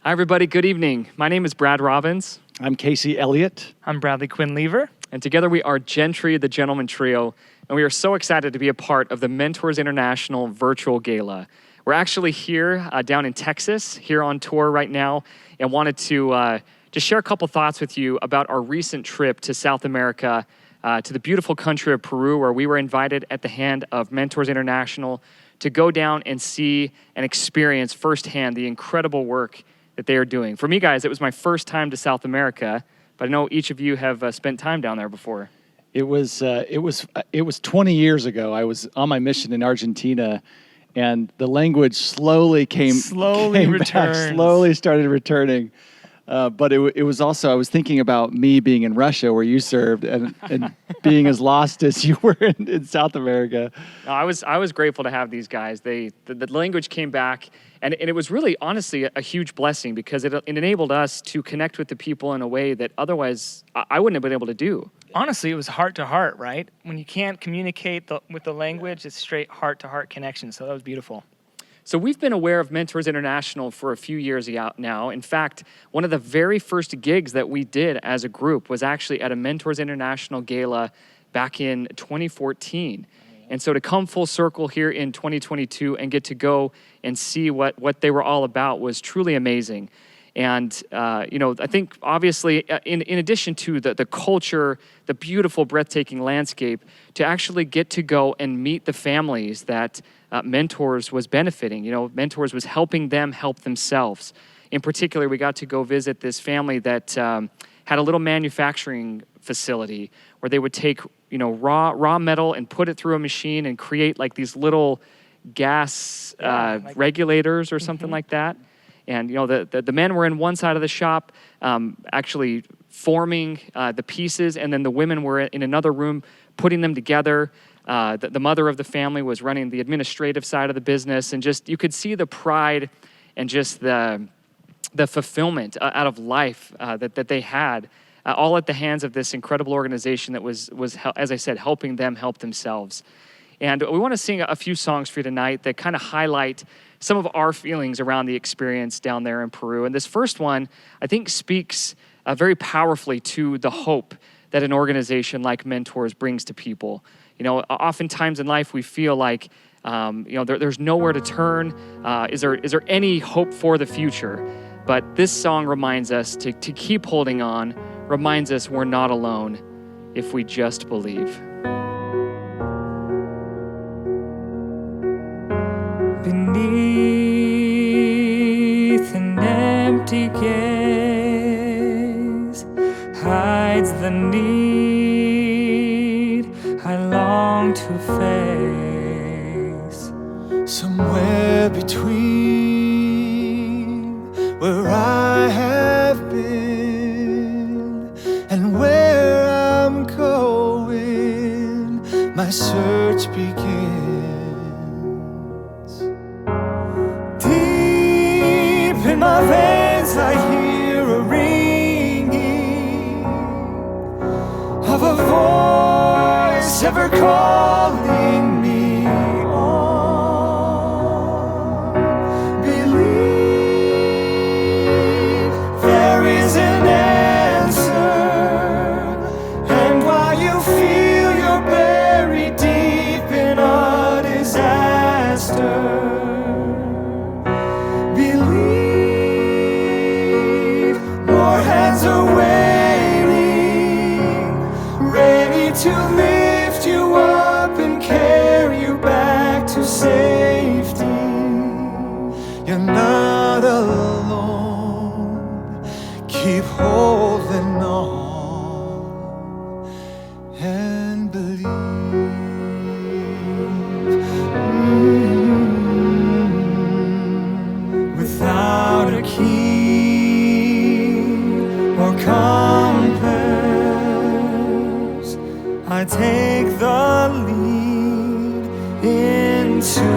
Hi, everybody. Good evening. My name is Brad Robbins. I'm Casey Elliott. I'm Bradley Quinn Lever. And together we are GENTRI, the Gentleman Trio. And we are so excited to be a part of the Mentors International Virtual Gala. We're actually here down in Texas, here on tour right now, and wanted to just share a couple thoughts with you about our recent trip to South America, to the beautiful country of Peru, where we were invited at the hand of Mentors International to go down and see and experience firsthand the incredible work that they are doing. For me, guys, it was my first time to South America, but I know each of you have spent time down there before. It was 20 years ago. I was on my mission in Argentina, and the language slowly started returning. But it was also, I was thinking about me being in Russia where you served and being as lost as you were in South America. No, I was grateful to have these guys. The language came back, and it was really, honestly, a huge blessing because it enabled us to connect with the people in a way that otherwise I wouldn't have been able to do. Honestly, it was heart to heart, right? When you can't communicate with the language, it's straight heart to heart connection. So that was beautiful. So we've been aware of Mentors International for a few years now. In fact, one of the very first gigs that we did as a group was actually at a Mentors International Gala back in 2014. And so to come full circle here in 2022 and get to go and see what they were all about was truly amazing. And, I think obviously in addition to the culture, the beautiful, breathtaking landscape, to actually get to go and meet the families that Mentors was benefiting. Mentors was helping them help themselves. In particular, we got to go visit this family that had a little manufacturing facility where they would take, raw metal and put it through a machine and create like these little gas regulators or something like that. And, the men were in one side of the shop actually forming the pieces, and then the women were in another room putting them together. The mother of the family was running the administrative side of the business, and just you could see the pride and just the fulfillment out of life that they had, all at the hands of this incredible organization that was, as I said, helping them help themselves. And we want to sing a few songs for you tonight that kind of highlight some of our feelings around the experience down there in Peru. And this first one, I think, speaks very powerfully to the hope that an organization like Mentors brings to people. Oftentimes in life we feel like, there's nowhere to turn. Is there any hope for the future? But this song reminds us to keep holding on, reminds us we're not alone if we just believe. Beneath an empty gaze hides the need I long to face. Somewhere between where I have been and where I'm going, my search begins. In my veins I hear a ringing of a voice ever calling me on. Believe there is an answer, and while you feel you're buried deep in a disaster, hands are waiting, ready to lift you up and carry you back to safety. You're not alone. Keep holding on and believe. Without a key or compass, I take the lead into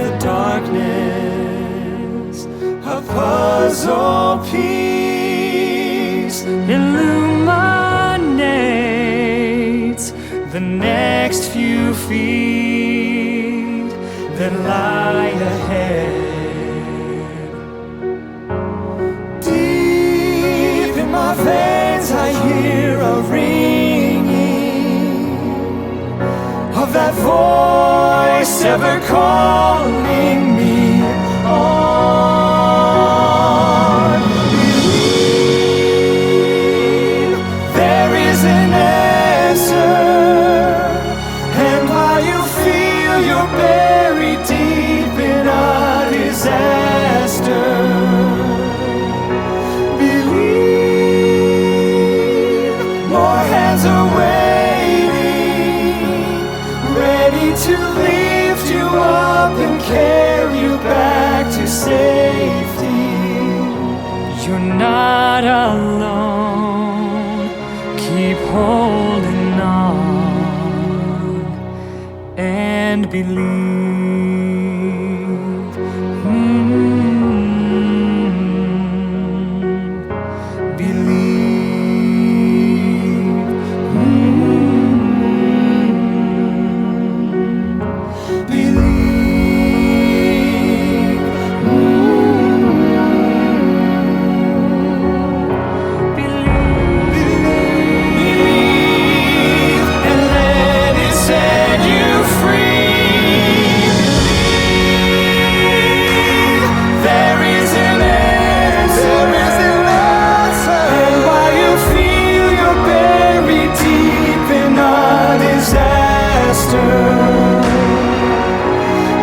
the darkness. A puzzle piece illuminates the next few feet that lie ahead. my veins I hear a ringing of that voice ever calling me on. Believe there is an answer, and while you feel you're buried deep in a disaster, more hands are waiting, ready to lift you up and carry you back to safety. You're not alone. Keep holding on and believe. Believe. Believe. Believe, and let it set you free. Believe there is an answer. And while you feel you're buried deep in a disaster,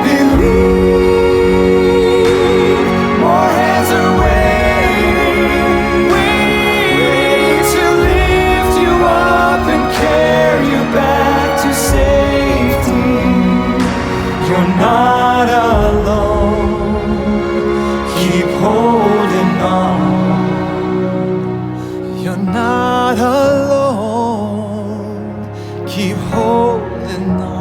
believe more hands are waiting, waiting to lift you up and carry you back to safety. You're not alone. Keep holding on. You're not alone. Keep holding on.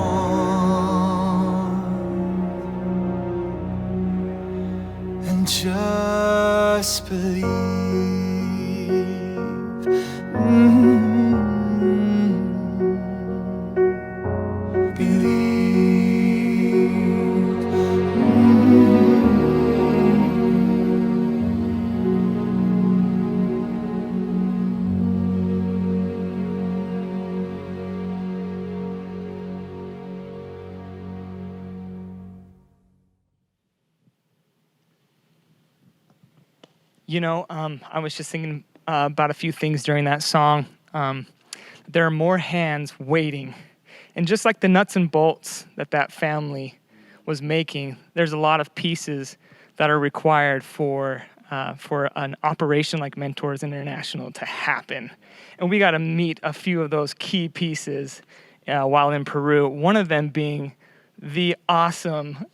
And just believe. Believe. You know, I was just thinking about a few things during that song. There are more hands waiting. And just like the nuts and bolts that family was making, there's a lot of pieces that are required for an operation like Mentors International to happen. And we got to meet a few of those key pieces while in Peru, one of them being the awesome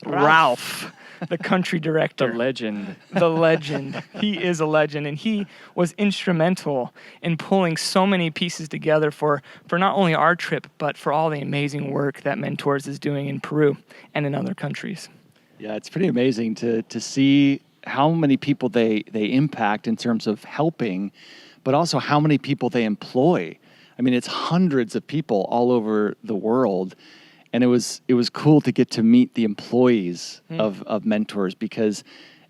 Ralph, the country director. The legend. The legend. He is a legend, and he was instrumental in pulling so many pieces together for not only our trip, but for all the amazing work that Mentors is doing in Peru and in other countries. Yeah, it's pretty amazing to see how many people they impact in terms of helping, but also how many people they employ. I mean, it's hundreds of people all over the world. And it was cool to get to meet the employees of Mentors, because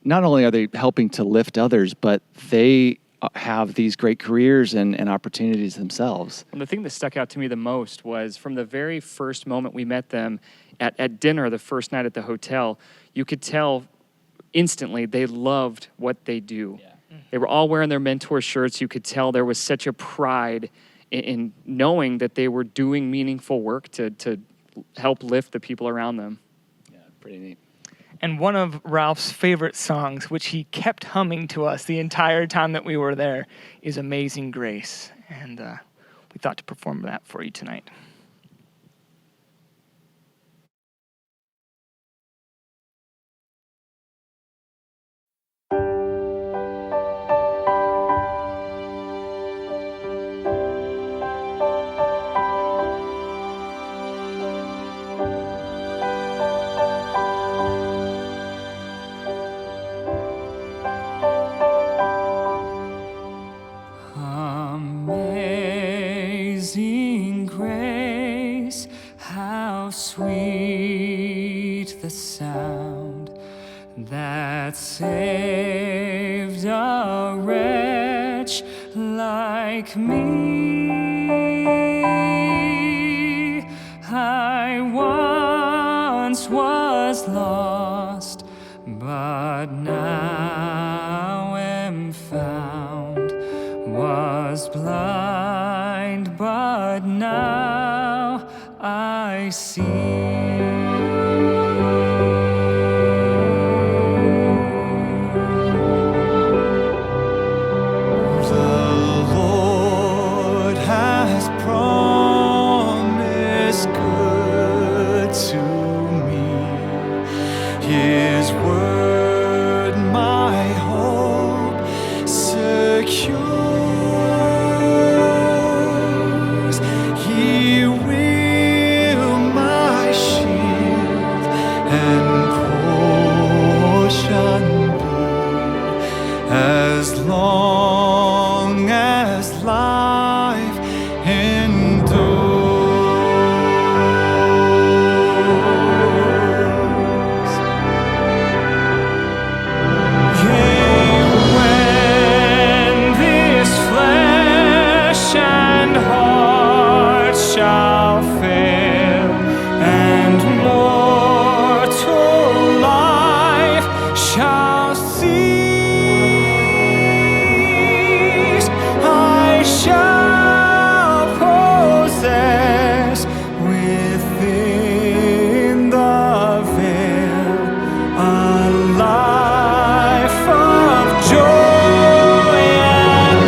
not only are they helping to lift others, but they have these great careers and opportunities themselves. And the thing that stuck out to me the most was from the very first moment we met them at dinner, the first night at the hotel, you could tell instantly they loved what they do. Yeah. They were all wearing their Mentor shirts. You could tell there was such a pride in knowing that they were doing meaningful work to help lift the people around them. Yeah, pretty neat. And one of Ralph's favorite songs, which he kept humming to us the entire time that we were there, is Amazing Grace. And we thought to perform that for you tonight. Amazing grace, how sweet the sound that saved a wretch like me. I once was lost, but now am found. Was blind, but now I see. His word, my hope secures. He will my shield and portion be, as long as life endures. Shall fail, and mortal life shall cease. I shall possess within the veil a life of joy and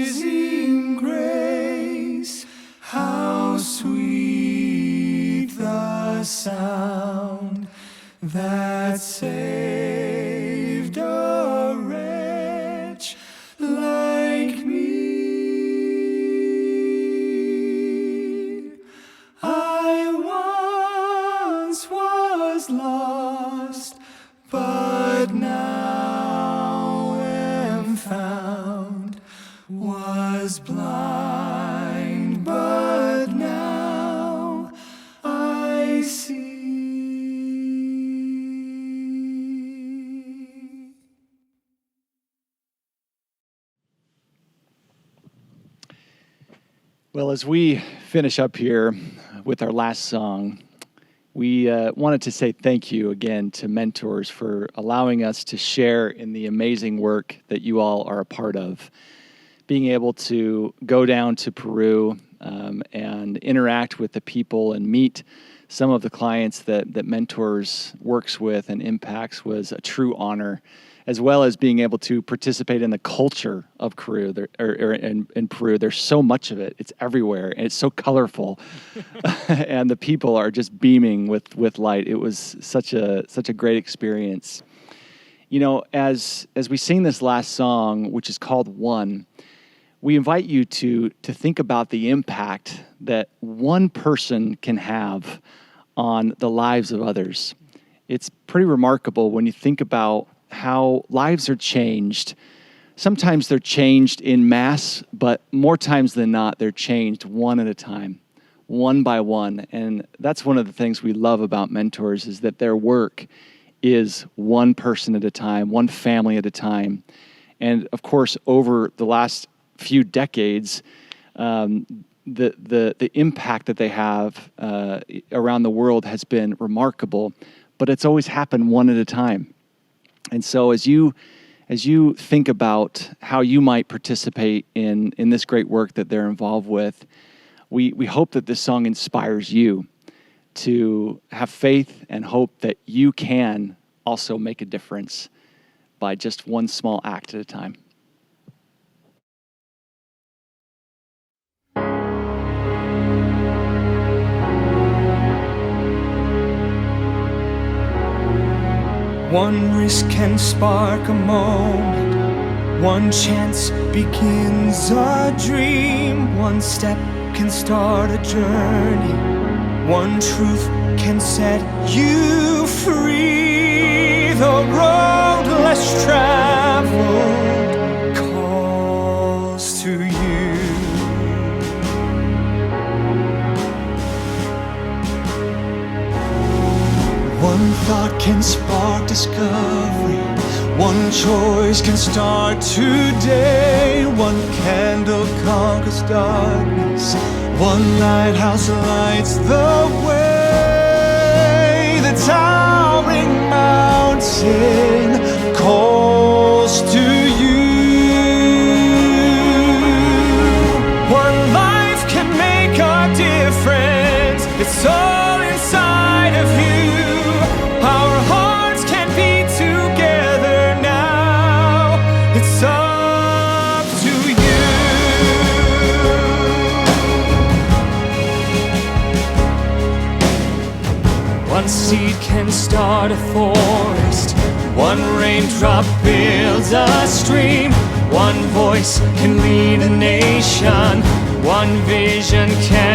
Amazing grace, how sweet the sound that saved a wretch like me. I once was lost, but now am found. Was blind, but now I see. Well, as we finish up here with our last song, we wanted to say thank you again to Mentors for allowing us to share in the amazing work that you all are a part of. Being able to go down to Peru and interact with the people and meet some of the clients that Mentors works with and impacts was a true honor, as well as being able to participate in the culture of Peru. In Peru, there's so much of it. It's everywhere, and it's so colorful, and the people are just beaming with light. It was such a great experience. You know, as we sing this last song, which is called One, we invite you to think about the impact that one person can have on the lives of others. It's pretty remarkable when you think about how lives are changed. Sometimes they're changed in mass, but more times than not, they're changed one at a time. one by one. And that's one of the things we love about mentors, is that their work is one person at a time, one family at a time. And of course, over the last few decades, the impact that they have around the world has been remarkable, but it's always happened one at a time. And so as you think about how you might participate in this great work that they're involved with, we hope that this song inspires you to have faith and hope that you can also make a difference by just one small act at a time. One risk can spark a moment, one chance begins a dream, one step can start a journey, one truth can set you free. The road less traveled calls to you. One thought can spark discovery, one choice can start today, one candle conquers darkness, one lighthouse lights the way. The towering mountain calls to you. One life can make a difference, it's all inside of you. Our hearts can be together now, it's up to you. One seed can start a forest, one raindrop builds a stream, one voice can lead a nation, one vision can